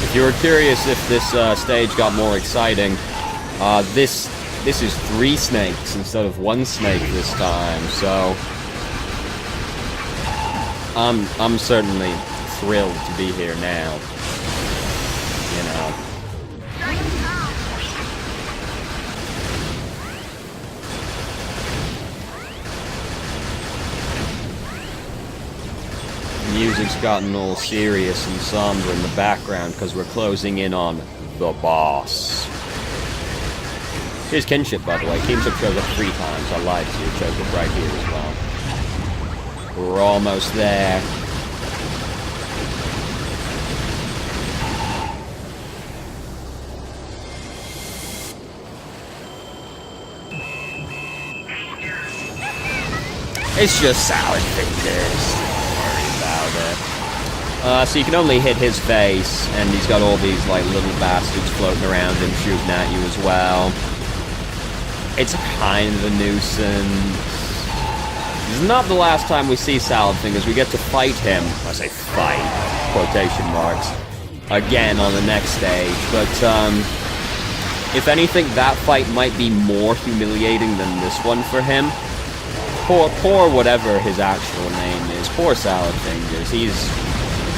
If you were curious if this stage got more exciting, this is 3 snakes instead of 1 snake this time, so I'm certainly thrilled to be here now. You know. Music's gotten all serious and somber in the background because we're closing in on the boss. Here's Kinship, by the way. Kinship shows up 3 times. I lied to you. It shows up right here as well. We're almost there. It's just salad fingers. So you can only hit his face, and he's got all these, like, little bastards floating around him, shooting at you as well. It's kind of a nuisance. This is not the last time we see Salad Fingers. We get to fight him. I say fight, quotation marks, again on the next stage. But, if anything, that fight might be more humiliating than this one for him. Poor whatever his actual name is. Poor Salad Fingers. He's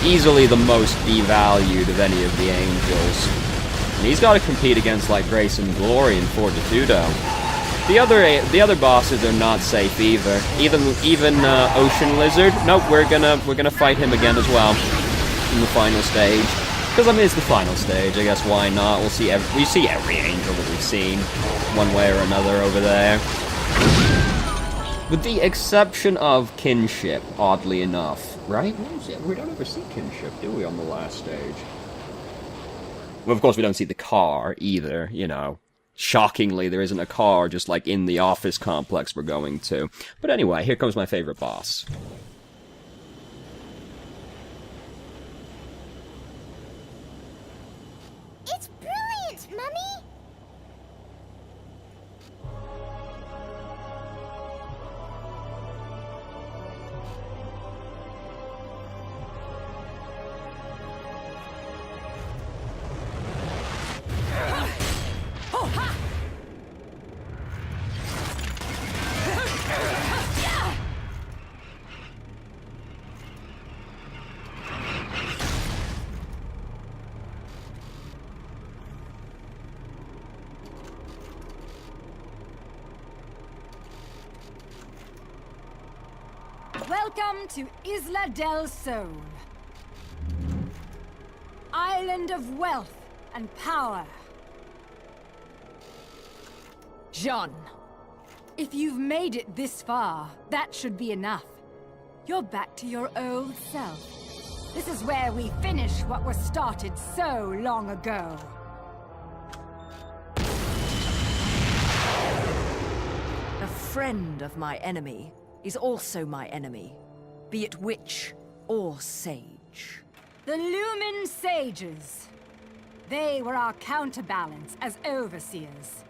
easily the most devalued of any of the angels. And he's got to compete against, like, Grace and Glory and Fortitudo. The other bosses are not safe either. Even Ocean Lizard. Nope, we're gonna fight him again as well in the final stage. Because I mean, it's the final stage. I guess why not? We see every angel that we've seen, one way or another over there. With the exception of Kinship, oddly enough. Right? We don't ever see Kinship, do we, on the last stage? Well, of course, we don't see the car, either, you know. Shockingly, there isn't a car just, like, in the office complex we're going to. But anyway, here comes my favorite boss. It's brilliant, Mummy! Welcome to Isla del Sol. Island of wealth and power. Jean, if you've made it this far, that should be enough. You're back to your old self. This is where we finish what was started so long ago. A friend of my enemy is also my enemy, be it witch or sage. The Lumen Sages. They were our counterbalance as overseers.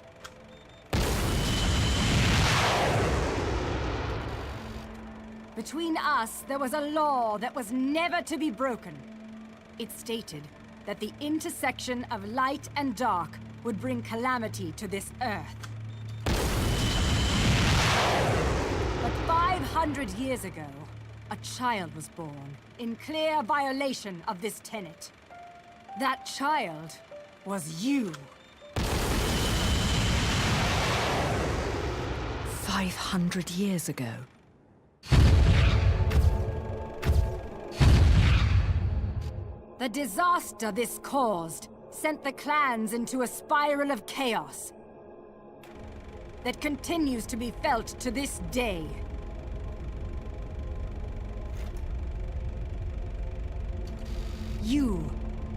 Between us, there was a law that was never to be broken. It stated that the intersection of light and dark would bring calamity to this earth. But 500 years ago, a child was born in clear violation of this tenet. That child was you. 500 years ago. The disaster this caused sent the clans into a spiral of chaos that continues to be felt to this day. You,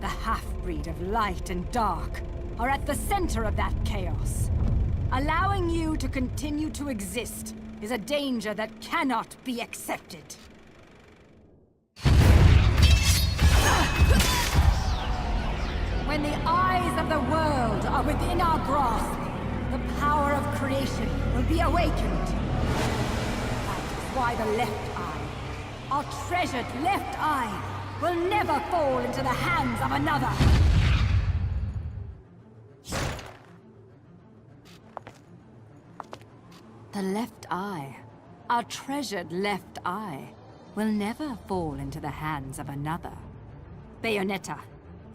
the half-breed of light and dark, are at the center of that chaos. Allowing you to continue to exist is a danger that cannot be accepted. When the eyes of the world are within our grasp, the power of creation will be awakened. That is why the left eye, our treasured left eye, will never fall into the hands of another. The left eye, our treasured left eye, will never fall into the hands of another. Bayonetta,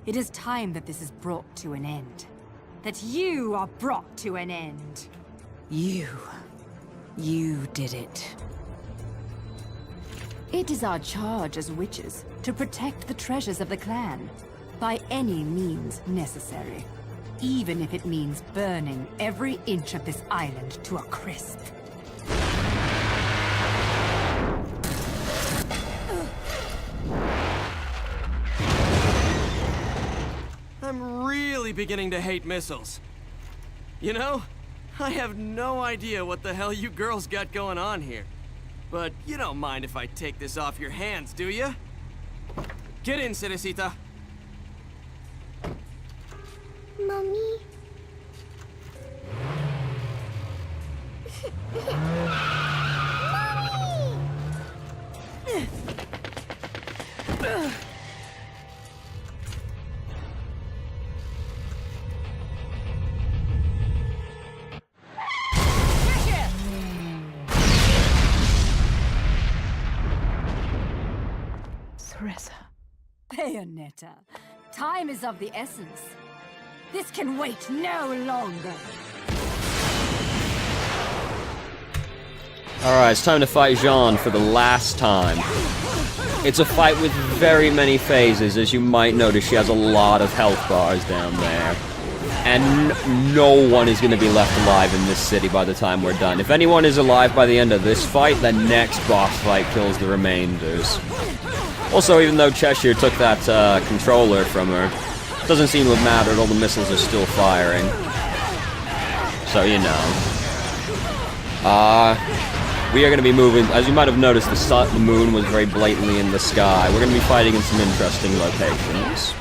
it is time that this is brought to an end. That you are brought to an end. You did it. It is our charge as witches to protect the treasures of the clan, by any means necessary. Even if it means burning every inch of this island to a crisp. I'm really beginning to hate missiles. You know, I have no idea what the hell you girls got going on here. But you don't mind if I take this off your hands, do you? Get in, Cerreta. Mommy? Cerreta. Bayonetta, time is of the essence. This can wait no longer. Alright, it's time to fight Jean for the last time. It's a fight with very many phases. As you might notice, she has a lot of health bars down there. And no one is going to be left alive in this city by the time we're done. If anyone is alive by the end of this fight, the next boss fight kills the remainders. Also, even though Cheshire took that controller from her, doesn't seem to have mattered, all the missiles are still firing. So, you know. We are going to be moving, as you might have noticed, the moon was very blatantly in the sky. We're going to be fighting in some interesting locations.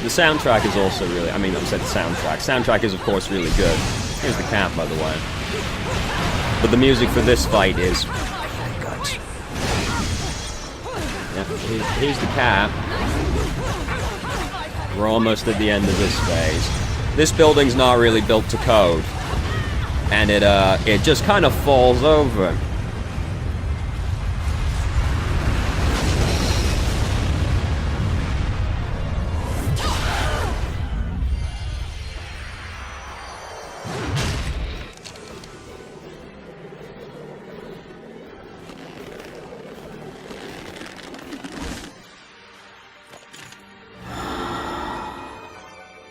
The soundtrack is also really, I said the soundtrack. Soundtrack is, of course, really good. Here's the cap, by the way. But the music for this fight is very good. Yeah, here's the cap. We're almost at the end of this phase. This building's not really built to code. And it just kind of falls over.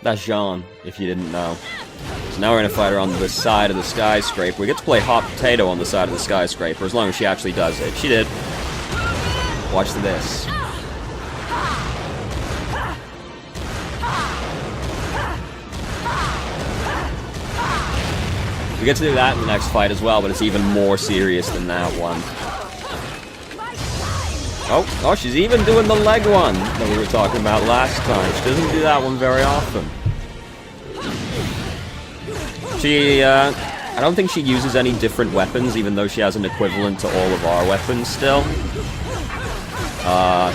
That's Jean, if you didn't know. So now we're gonna fight her on the side of the skyscraper. We get to play hot potato on the side of the skyscraper, as long as she actually does it. She did. Watch this. We get to do that in the next fight as well, but it's even more serious than that one. Oh, she's even doing the leg one that we were talking about last time. She doesn't do that one very often. I don't think she uses any different weapons, even though she has an equivalent to all of our weapons still. I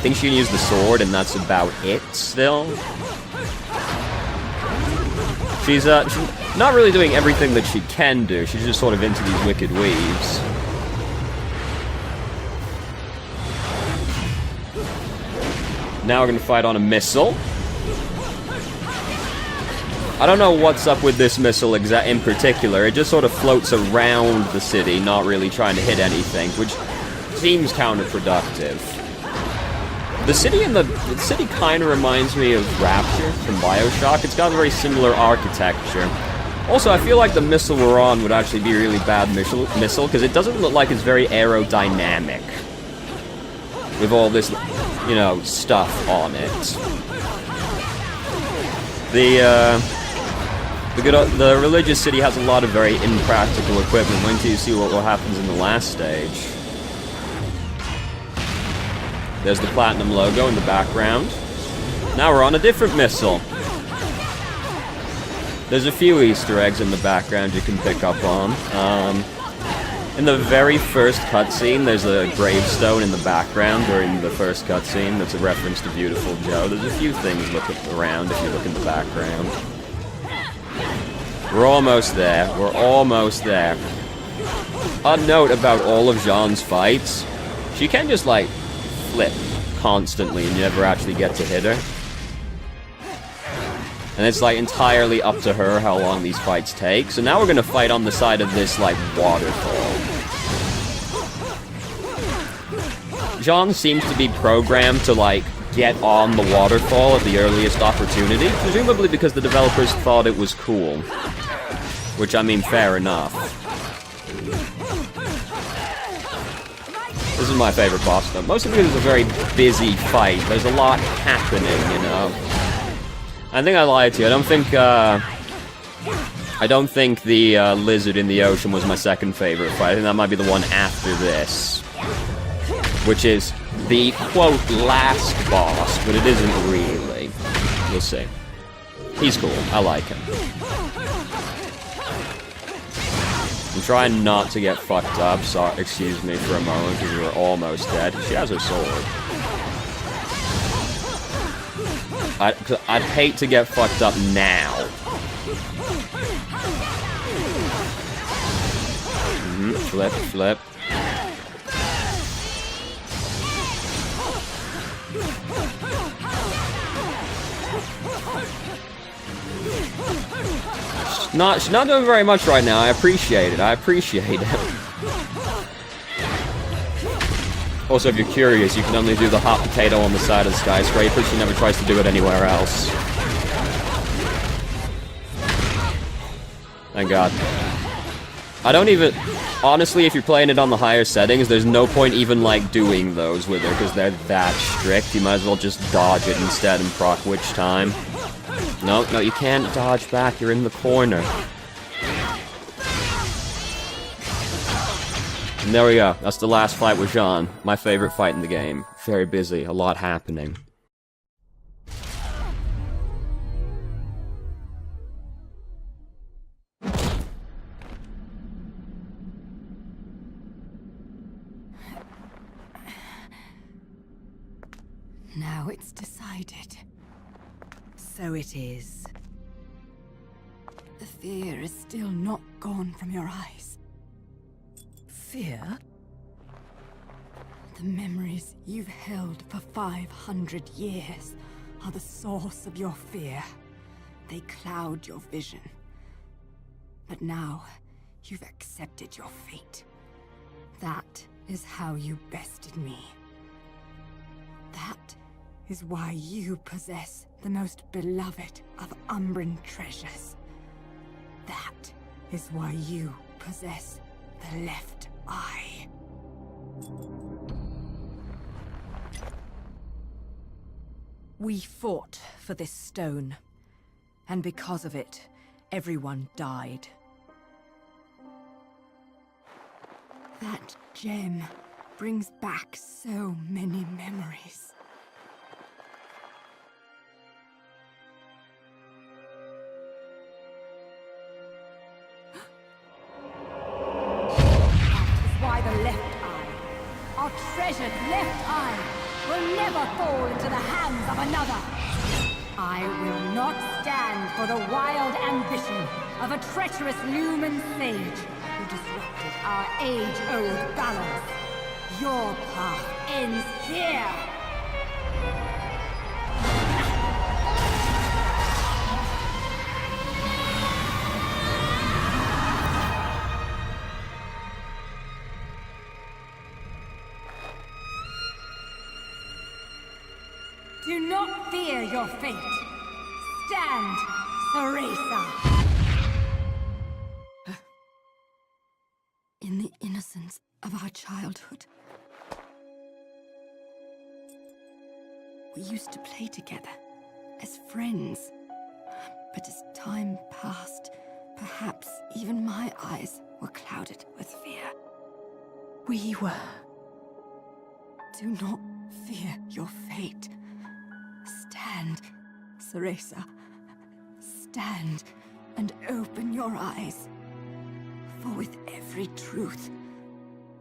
think she can use the sword, and that's about it still. She's not really doing everything that she can do. She's just sort of into these wicked weaves. Now we're gonna fight on a missile. I don't know what's up with this missile in particular. It just sort of floats around the city, not really trying to hit anything, which seems counterproductive. The city kind of reminds me of Rapture from Bioshock. It's got a very similar architecture. Also, I feel like the missile we're on would actually be a really bad missile, because it doesn't look like it's very aerodynamic. With all this, you know, stuff on it. The religious city has a lot of very impractical equipment. Wait until you see what happens in the last stage. There's the platinum logo in the background. Now we're on a different missile. There's a few Easter eggs in the background you can pick up on. In the very first cutscene, there's a gravestone in the background during the first cutscene. That's a reference to Beautiful Joe. There's a few things around if you look in the background. We're almost there. We're almost there. A note about all of Jeanne's fights. She can just, like, flip constantly and you never actually get to hit her. And it's, like, entirely up to her how long these fights take. So now we're gonna fight on the side of this, like, waterfall. Jeanne seems to be programmed to, like, get on the waterfall at the earliest opportunity, presumably because the developers thought it was cool. Which, I mean, fair enough. This is my favorite boss, though. Mostly because it's a very busy fight. There's a lot happening, you know. I think I lied to you. I don't think the lizard in the ocean was my second favorite fight. I think that might be the one after this. Which is the, quote, last boss, but it isn't really. We'll see. He's cool. I like him. I'm trying not to get fucked up, so excuse me for a moment, because we're almost dead. She has her sword. I'd hate to get fucked up now. Flip, flip. She's not doing very much right now. I appreciate it. I appreciate it. Also, if you're curious, you can only do the hot potato on the side of the skyscraper. She never tries to do it anywhere else. Thank God. I don't even... Honestly, if you're playing it on the higher settings, there's no point even, like, doing those with her, because they're that strict. You might as well just dodge it instead and proc which time. No, you can't dodge back. You're in the corner. And there we go. That's the last fight with Jeanne. My favorite fight in the game. Very busy. A lot happening. Now it's decided. So it is. The fear is still not gone from your eyes. Fear? The memories you've held for 500 years are the source of your fear. They cloud your vision. But now, you've accepted your fate. That is how you bested me. That is why you possess the most beloved of Umbran treasures. That is why you possess the left eye. We fought for this stone, and because of it, everyone died. That gem brings back so many memories. The left eye, our treasured left eye, will never fall into the hands of another. I will not stand for the wild ambition of a treacherous Lumen sage who disrupted our age-old balance. Your path ends here. Do not fear your fate. Stand, Cerreta. In the innocence of our childhood, we used to play together as friends. But as time passed, perhaps even my eyes were clouded with fear. We were. Do not fear your fate. Stand, Cerreta. Stand and open your eyes. For with every truth,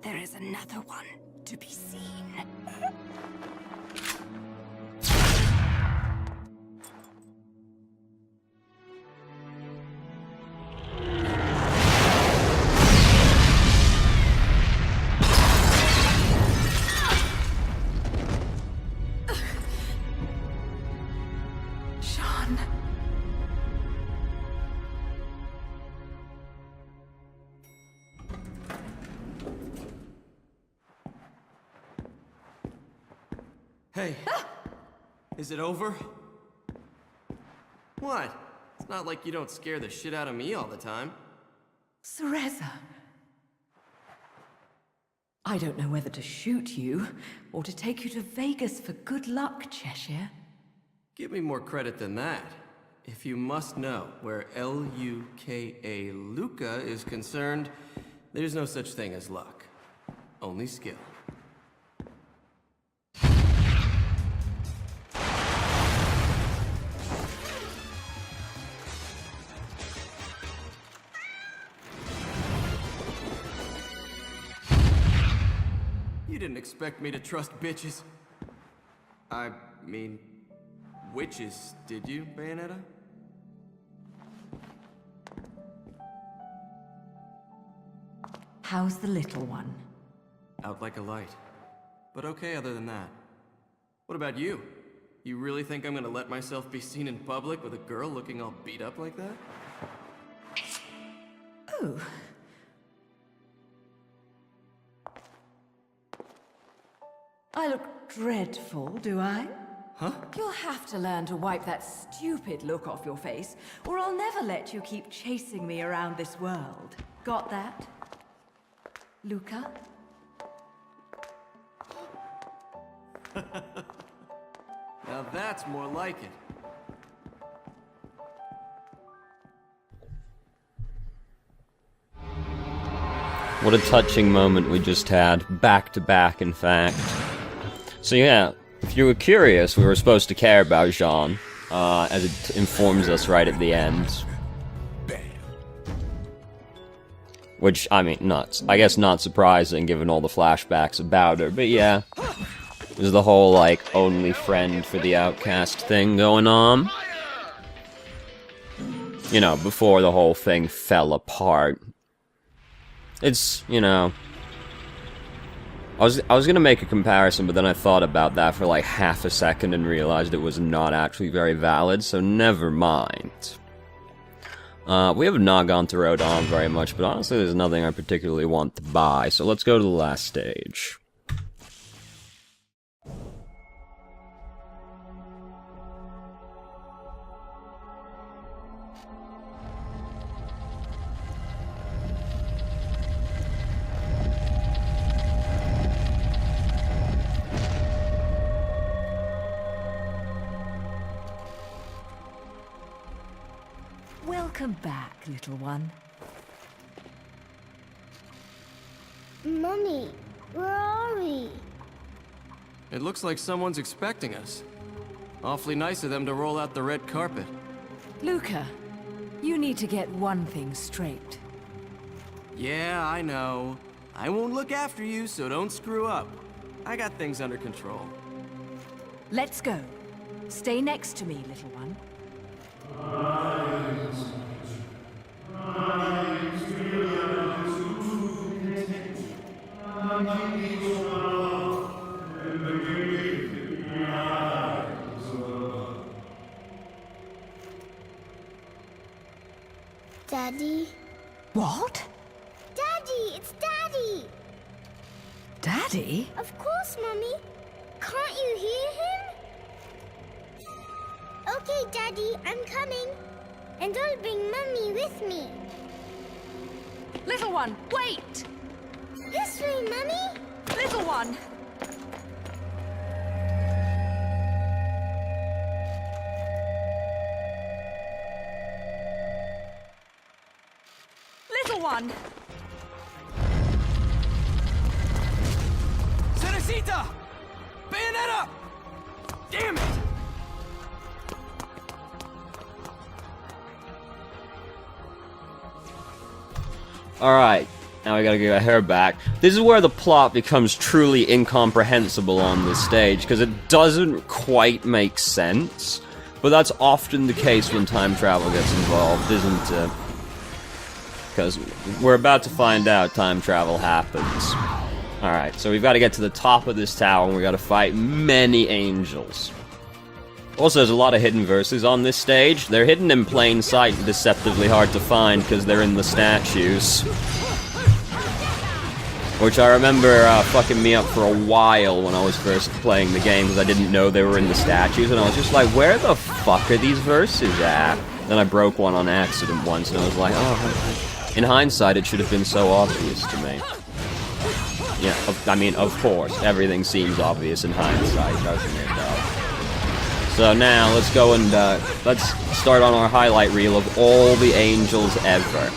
there is another one to be seen. Hey, is it over? What? It's not like you don't scare the shit out of me all the time. Cerreta. I don't know whether to shoot you, or to take you to Vegas for good luck, Cheshire. Give me more credit than that. If you must know where L-U-K-A Luca is concerned, there's no such thing as luck. Only skill. You didn't expect me to trust bitches. I mean, witches, did you, Bayonetta? How's the little one? Out like a light. But okay other than that. What about you? You really think I'm gonna let myself be seen in public with a girl looking all beat up like that? Oh. I look dreadful, do I? Huh? You'll have to learn to wipe that stupid look off your face, or I'll never let you keep chasing me around this world. Got that? Luca? Now that's more like it. What a touching moment we just had, back to back, in fact. So yeah, if you were curious, we were supposed to care about Jean, as it informs us right at the end. Which, I mean, I guess not surprising given all the flashbacks about her, but yeah. There's the whole, like, only friend for the outcast thing going on. You know, before the whole thing fell apart. It's, you know... I was gonna make a comparison, but then I thought about that for like half a second and realized it was not actually very valid, so never mind. We have not gone to Rodin very much, but honestly there's nothing I particularly want to buy, so let's go to the last stage. Welcome back, little one. Mummy, where are we? It looks like someone's expecting us. Awfully nice of them to roll out the red carpet. Luca, you need to get one thing straight. Yeah, I know. I won't look after you, so don't screw up. I got things under control. Let's go. Stay next to me, little one. Daddy? What? Daddy, it's Daddy! Daddy? Of course, Mummy. Can't you hear him? Okay, Daddy, I'm coming. And I'll bring Mummy with me. Little one, wait! This way, Mummy. Little one! Little one! Cerreta! Bayonetta! Damn it! Alright, now we gotta get our hair back. This is where the plot becomes truly incomprehensible on this stage, because it doesn't quite make sense. But that's often the case when time travel gets involved, isn't it? Because we're about to find out time travel happens. Alright, so we've got to get to the top of this tower, and we've got to fight many angels. Also, there's a lot of hidden verses on this stage. They're hidden in plain sight and deceptively hard to find because they're in the statues. Which I remember fucking me up for a while when I was first playing the game, because I didn't know they were in the statues, and I was just like, where the fuck are these verses at? Then I broke one on accident once, and I was like, oh, in hindsight, it should have been so obvious to me. Yeah, I mean, of course, everything seems obvious in hindsight, doesn't it, though? So now, let's go and, let's start on our highlight reel of all the angels ever.